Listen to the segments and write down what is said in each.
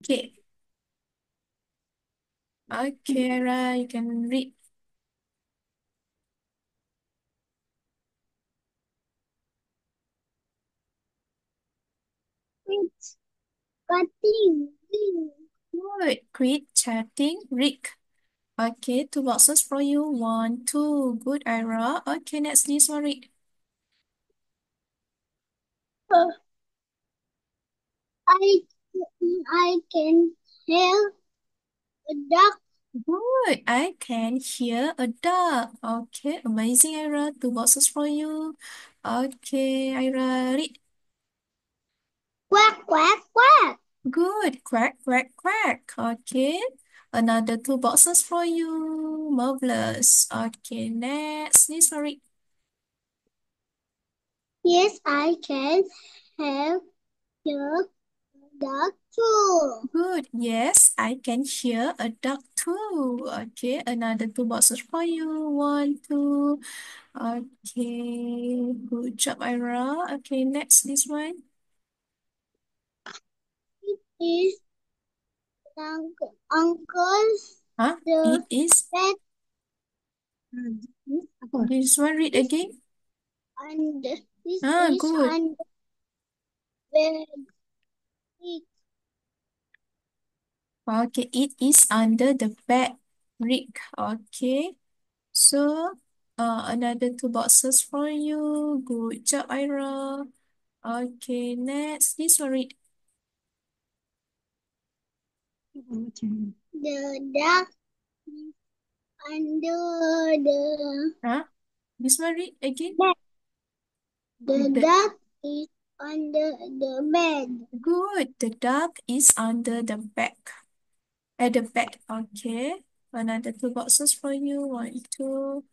Okay. Okay, Aaira, you can read. It's cutting. Good. Quit chatting. Rick. Okay, two boxes for you. One, two. Good, Aaira. Okay, next this one, read. Uh, I I can hear a duck. Good. I can hear a duck. Okay, amazing, Aaira. Two boxes for you. Okay, Aaira, read. Quack quack quack. Good. Quack, quack, quack. Okay. Another two boxes for you. Marvelous. Okay, next. This one, read. Yes, I can have your duck too. Good. Yes, I can hear a duck too. Okay, another two boxes for you. One, two. Okay, good job, Aaira. Okay, next, this one. Is uncle's Huh? the It is. bed This one, read is again. and this is Good. on the bed. Okay, it is under the bed. Rick. Okay. So, another two boxes for you. Good job, Aaira. Okay, next, this one, read. The duck is under the Huh? This one, read again. bed. The The duck is under the bed. Good. The dog is under the bed. At the bed. Okay. Another two boxes for you. One, two.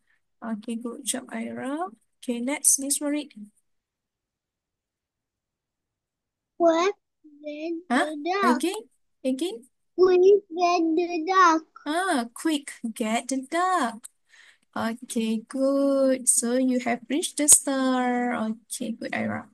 Okay, good job, Aaira. Okay, next, Miss Marie. What? Get Huh? the duck. Again? Again? Please get the duck. Quick, get the dog. Okay, good. So you have reached the star. Okay, good, Aaira.